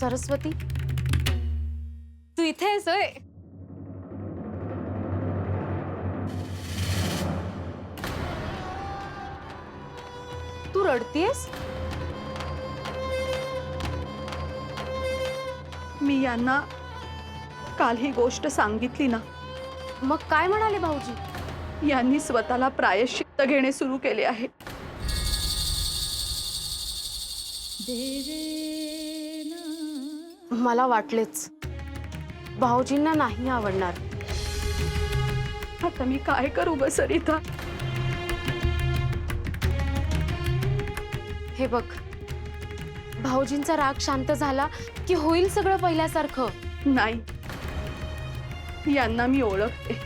सरस्वती, तू इथे आहेस होय? तू रडतीयस? मी यांना काल ही गोष्ट सांगितली ना, मग काय म्हणाले भाऊजी? यांनी स्वतःला प्रायश्चित्त घेणे सुरू केले आहे. मला वाटलेच भाऊजींना नाही आवडणार. आता मी काय करू ग सरिता? हे बघ, भाऊजींचा राग शांत झाला की होईल सगळं पहिल्यासारखं. नाही, यांना मी ओळखते.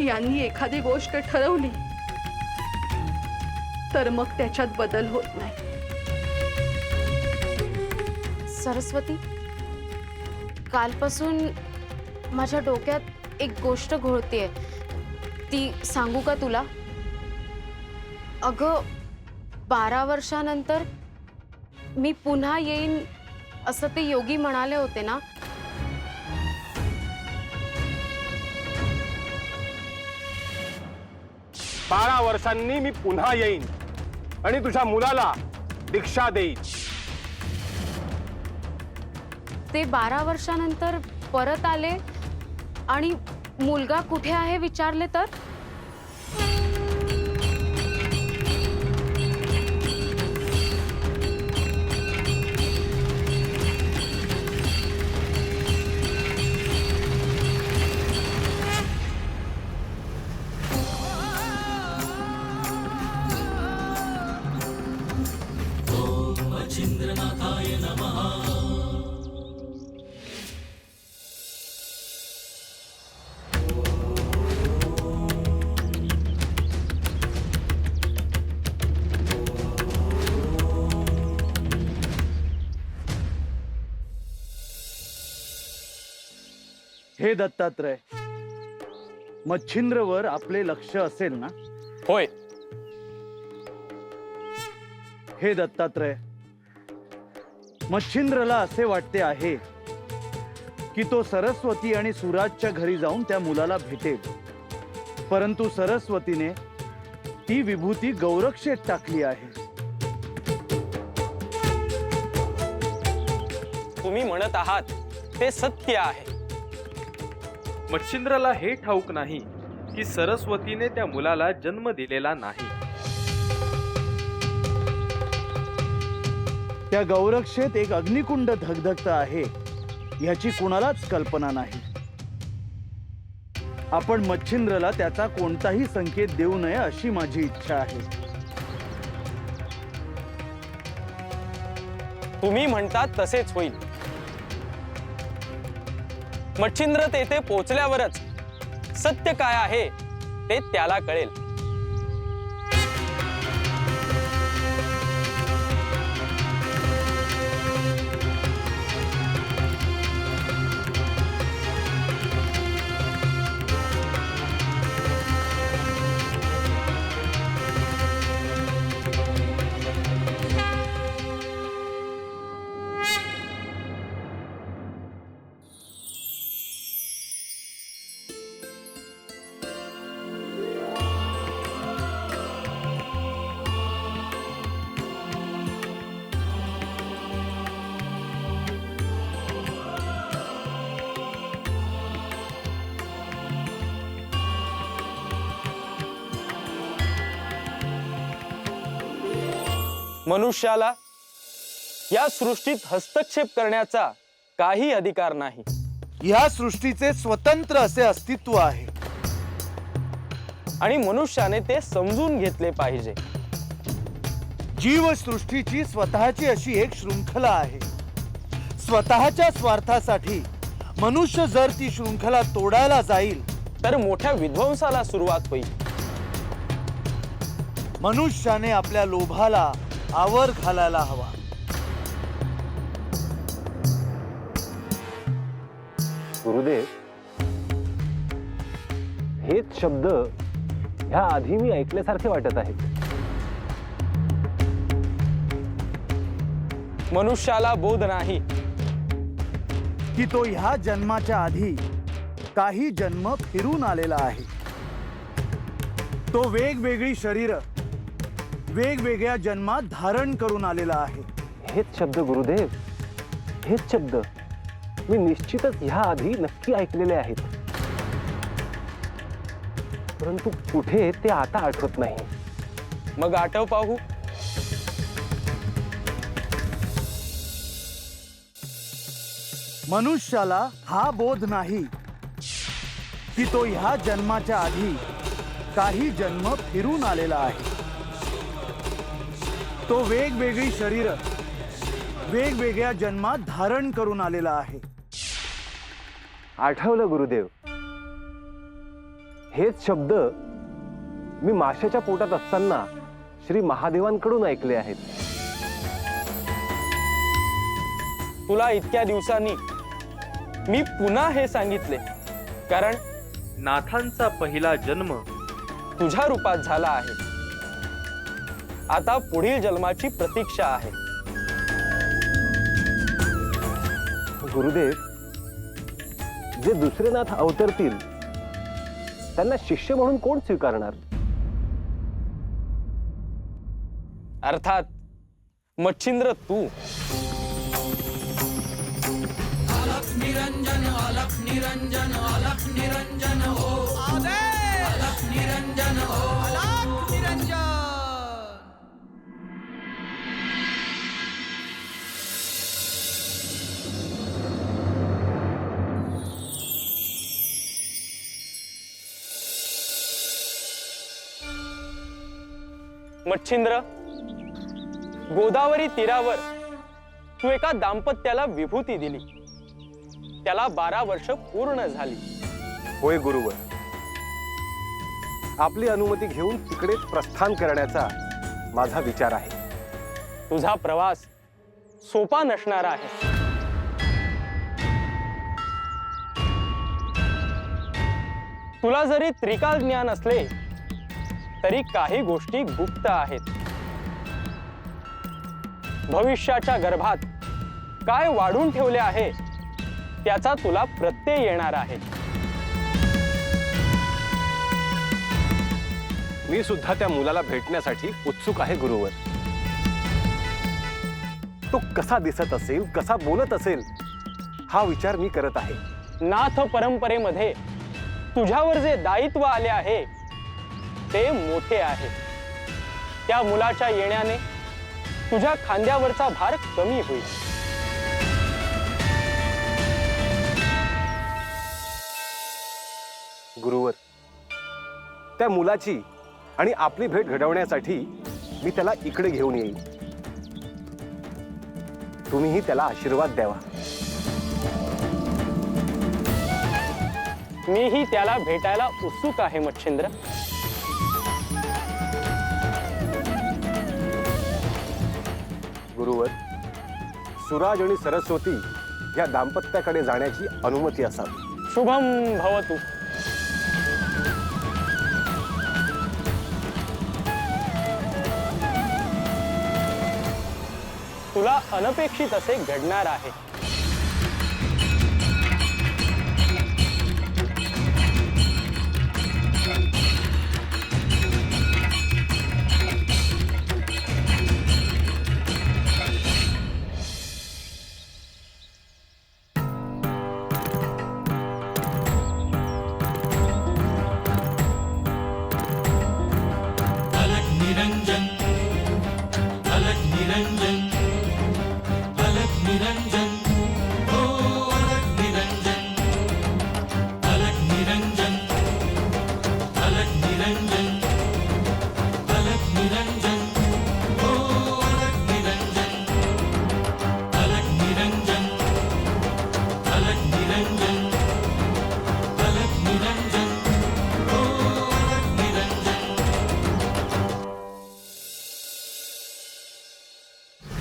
यांनी एखादी गोष्ट ठरवली तर मग त्याच्यात बदल होत नाही. सरस्वती, कालपासून माझ्या डोक्यात एक गोष्ट घोळतेय. ती सांगू का तुला? अगं, 12 वर्षानंतर मी पुन्हा येईन असं ते योगी म्हणाले होते ना. 12 वर्षांनी मी पुन्हा येईन आणि तुझ्या मुलाला दीक्षा देईन. ते 12 वर्षानंतर परत आले आणि मुलगा कुठे आहे विचारले तर? हे दत्तात्रय, मच्छिंद्रवर आपले लक्ष असेल ना? होय. हे दत्तात्रय, मच्छिंद्रला असे वाटते आहे की तो सरस्वती आणि सुराजच्या घरी जाऊन त्या मुलाला भेटेल, परंतु सरस्वतीने ती विभूती गौरक्षेत टाकली आहे. तुम्ही म्हणत आहात ते सत्य आहे. मच्छिंद्रला हे ठाऊक नाही की सरस्वतीने त्या मुलाला जन्म दिलेला नाही. त्या गौरक्षेत एक अग्निकुंड धगधगत आहे याची कुणालाच कल्पना नाही. आपण मच्छिंद्रला त्याचा कोणताही संकेत देऊ नये अशी माझी इच्छा आहे. तुम्ही म्हणतात तसेच होईल. मच्छिंद्र तेथे पोचल्यावरच सत्य काय आहे ते त्याला कळेल. मनुष्याला या सृष्टीत हस्तक्षेप करण्याचा काही अधिकार नाही. या सृष्टीचे स्वतंत्र असे अस्तित्व आहे आणि मनुष्याने ते समजून घेतले पाहिजे. जीवसृष्टीची स्वतःची अशी एक शृंखला आहे. स्वतःच्या स्वार्थासाठी मनुष्य जर ती शृंखला तोडायला जाईल तर मोठ्या विध्वंसाला सुरुवात होईल. मनुष्याने आपल्या लोभाला आवर घालायला हवा. गुरुदेव, हेच शब्द ह्या आधी मी ऐकल्यासारखे वाटत आहेत. मनुष्याला बोध नाही की तो ह्या जन्माच्या आधी काही जन्म फिरून आलेला आहे. तो वेगवेगळी शरीर वेगवेगळ्या जन्मात धारण करून आलेला आहे. हेच शब्द गुरुदेव, हेच शब्द मी निश्चितच ह्या आधी नक्की ऐकलेले आहेत, परंतु कुठे ते आता आठवत नाही. मग आठव पाहू. मनुष्याला हा बोध नाही की तो ह्या जन्माच्या आधी काही जन्म फिरून आलेला आहे. तो वेगवेगळी शरीर वेगवेगळ्या जन्मात धारण करून आलेला आहे. आठवलं गुरुदेव, हेच शब्द मी माशाच्या पोटात असताना श्री महादेवांकडून ऐकले आहेत. तुला इतक्या दिवसांनी मी पुन्हा हे सांगितले, कारण नाथांचा पहिला जन्म तुझ्या रूपात झाला आहे. आता पुढील जन्माची प्रतीक्षा आहे. गुरुदेव, जे दुसरे नाथ अवतरतील त्यांना शिष्य म्हणून कोण स्वीकारणार? अर्थात मच्छिंद्र तू. मच्छिंद्र, गोदावरी तीरावर तू एका दाम्पत्याला विभूती दिली. त्याला 12 वर्ष पूर्ण झाली. होय गुरुवर, आपली अनुमती घेऊन तिकडे प्रस्थान करण्याचा माझा विचार आहे. तुझा प्रवास सोपा नसणार आहे. तुला जरी त्रिकाल ज्ञान असले तरी काही गोष्टी गुप्त आहेत. भविष्याच्या गर्भात काय वाढून ठेवले आहे त्याचा तुला प्रत्यय येणार आहे. मी सुद्धा त्या मुलाला भेटण्यासाठी उत्सुक आहे गुरुवर. तो कसा दिसत असेल, कसा बोलत असेल, हा विचार मी करत आहे. नाथ परंपरेमध्ये तुझ्यावर जे दायित्व आले आहे ते मोठे आहे. त्या मुलाच्या येण्याने तुझ्या खांद्यावरचा भार कमी होईल. गुरुवर, त्या मुलाची आणि आपली भेट घडवण्यासाठी मी त्याला इकडे घेऊन येईन. तुम्हीही त्याला आशीर्वाद द्यावा. मीही त्याला भेटायला उत्सुक आहे मच्छिंद्र. गुरुवर, सुराज आणि सरस्वती या दाम्पत्याकडे जाण्याची अनुमती असावी. शुभम भवतु. तुला अनपेक्षित असे घडणार आहे.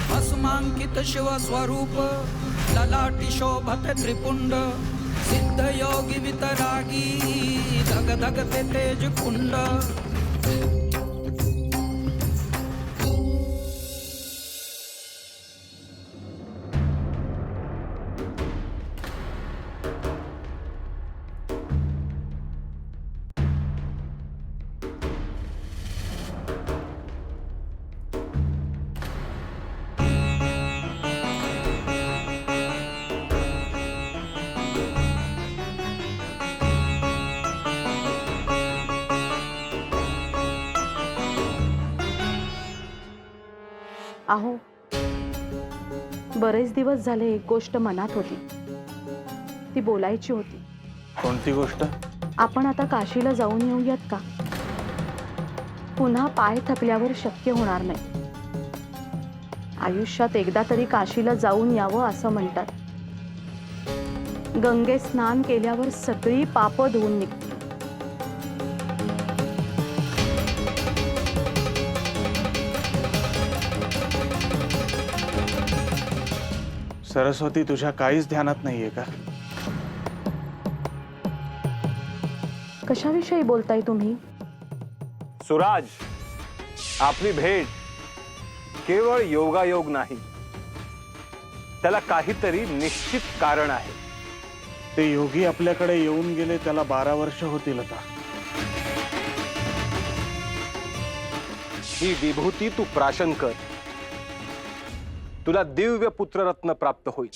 भस्मांकित शिव स्वरूप ललाटी शोभते त्रिपुंड सिद्ध योगी वितरागी धग धगते तेज कुंड. अहो, बरेच दिवस झाले एक गोष्ट मनात होती, ती बोलायची होती. कोणती गोष्ट? आपण आता काशीला जाऊन येऊयात का? पुन्हा पाय थकल्यावर शक्य होणार नाही. आयुष्यात एकदा तरी काशीला जाऊन यावं असं म्हणतात. गंगेत स्नान केल्यावर सगळी पापं धुवून निघतील. सरस्वती, तुझ्या काहीच ध्यानात नाहीये का? कशाविषयी बोलताय तुम्ही? सुराज, आपली भेट केवळ योगायोग नाही, त्याला काहीतरी निश्चित कारण आहे. ते योगी आपल्याकडे येऊन गेले त्याला 12 वर्ष होतील आता. ही विभूती तू प्राशन कर, तुला दिव्य पुत्ररत्न प्राप्त होईल.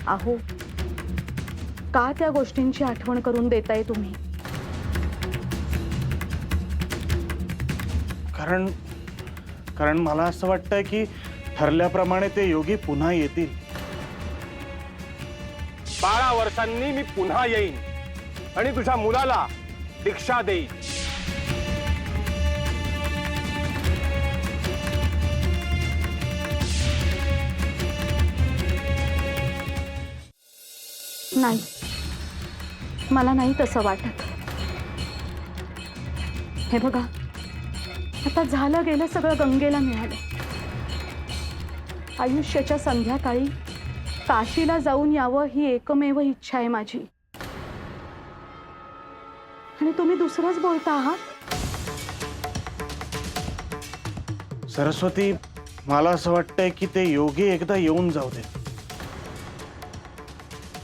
अहो, का त्या गोष्टींची आठवण करून देताय तुम्ही? कारण मला असं वाटतंय की ठरल्याप्रमाणे ते योगी पुन्हा येतील. 12 वर्षांनी मी पुन्हा येईन आणि तुझ्या मुलाला दीक्षा देईन. नाही, मला नाही तसं वाटत. हे बघा, आता झालं गेलं सगळं गंगेला मिळालं. आयुष्याच्या संध्याकाळी काशीला जाऊन यावं ही एकमेव इच्छा आहे माझी. आणि तुम्ही दुसरंच बोलता आहात. सरस्वती, मला असं वाटतंय की ते योगी एकदा येऊन जाऊ दे,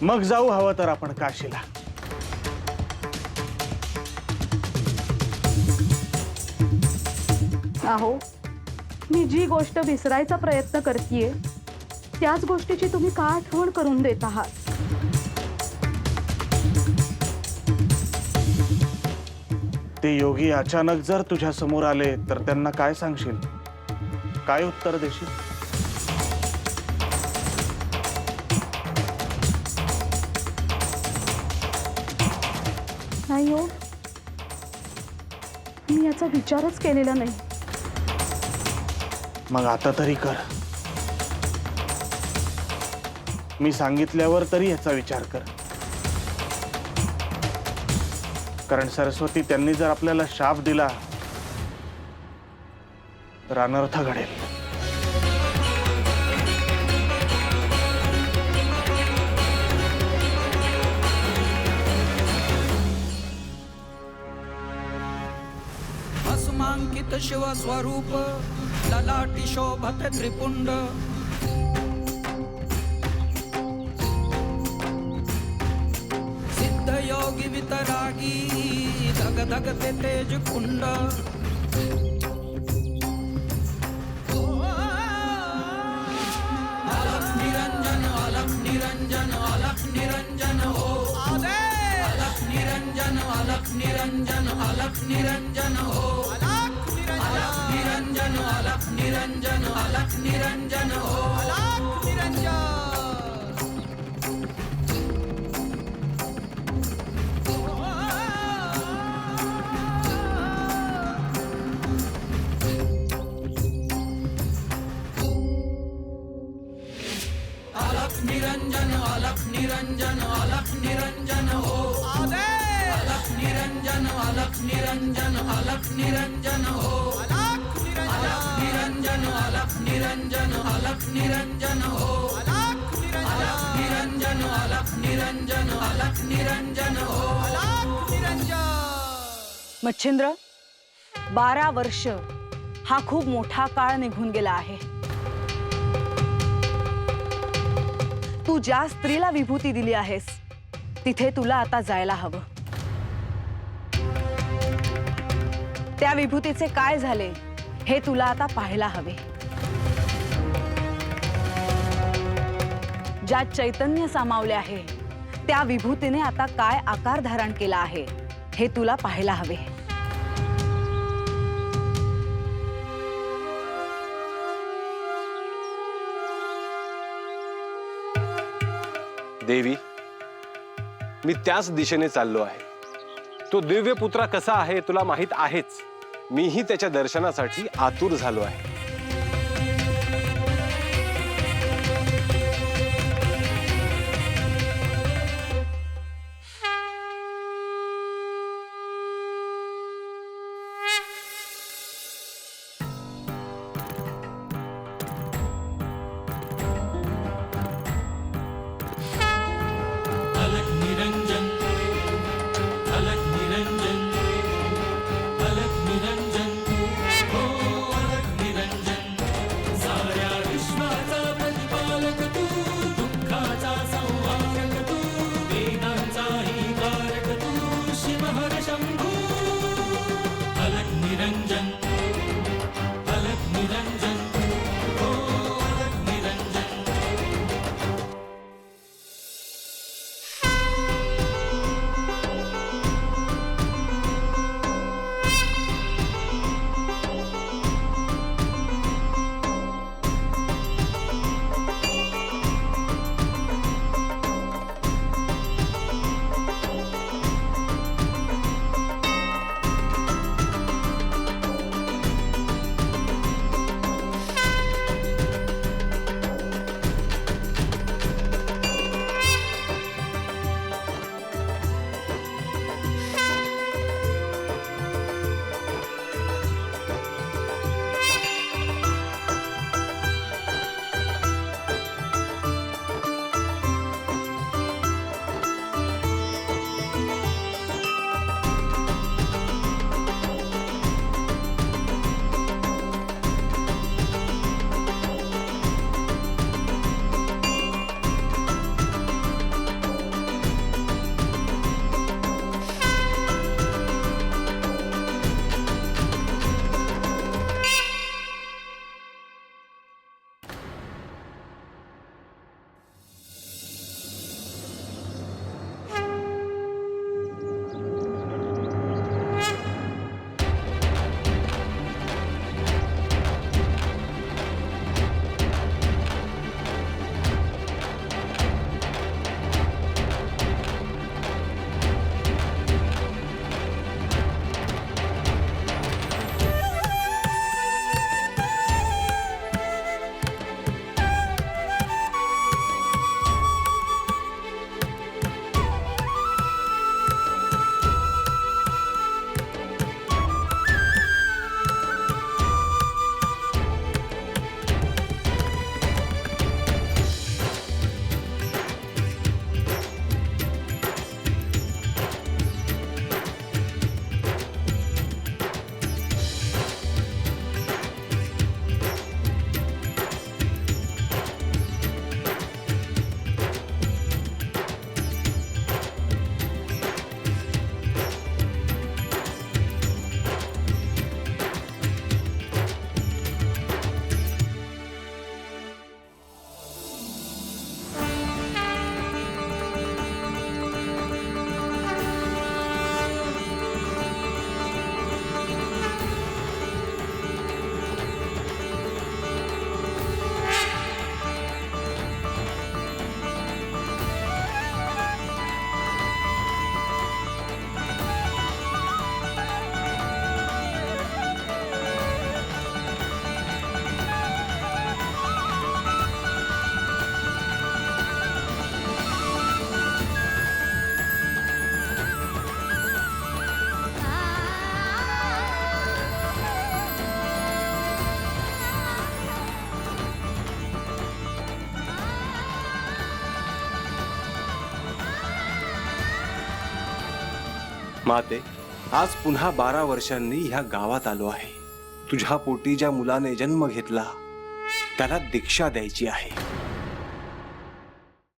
मग जाऊ हवं तर आपण काशीला. अहो, मी जी गोष्ट विसरायचा प्रयत्न करतेय त्याच गोष्टीची तुम्ही का आठवण करून देत आहात? ते योगी अचानक जर तुझ्या समोर आले तर त्यांना काय सांगशील? काय उत्तर देशील? नाही हो, मी याचा विचारच केलेला नाही. मग आता तरी कर. मी सांगितल्यावर तरी याचा विचार कर. कारण सरस्वती, त्यांनी जर आपल्याला शाप दिला तर अनर्थ घडेल. भस्मांकित शिवस्वरूप ललाटी शोभते त्रिपुंड सिद्ध योगी वितरागी धग धगते तेज कुंड अलख निरंजन अलख निरंजन अलख निरंजन हो अलख निरंजन अलख निरंजन अलख निरंजन हो अलख निरंजन अलख निरंजन अलख निरंजन हो अलख निरंजन अलख निरंजन अलख निरंजन अलख निरंजन हो अलख निरंजन अलख निरंजन अलख निरंजन हो अलख निरंजन अलख निरंजन अलख निरंजन हो अलख निरंजन अलख निरंजन अलख निरंजन हो अलख निरंजन. मच्छिंद्र, 12 वर्ष हा खूप मोठा काळ निघून गेला आहे. तू ज्या स्त्रीला विभूती दिली आहेस तिथे तुला आता जायला हवं. त्या विभूतीचे काय झाले हे तुला आता पाहायला हवे. ज्यात चैतन्य सामावले आहे त्या विभूतीने आता काय आकार धारण केला आहे हे तुला पाहायला हवे. देवी, मी त्याच दिशेने चाललो आहे. तो दिव्य पुत्रा कसा आहे तुला माहित आहेच. मीही त्याच्या दर्शनासाठी आतुर झालो आहे. अलग निरंजन, अलग निरंजन, अलग निरंजन, हो अलग निरंजन. साऱ्या विश्वाचा प्रतिपालक तू, दुःखाचा संहारक तू, वेदांचाही कारक तू, शिव हर शंभू. अलग निरंजन, अलग निरंजन, हो अलग निरंजन. माते, आज पुन्हा 12 वर्षांनी ह्या गावात आलो आहे. तुझ्या पोटी ज्या मुलाने जन्म घेतला त्याला दीक्षा द्यायची आहे.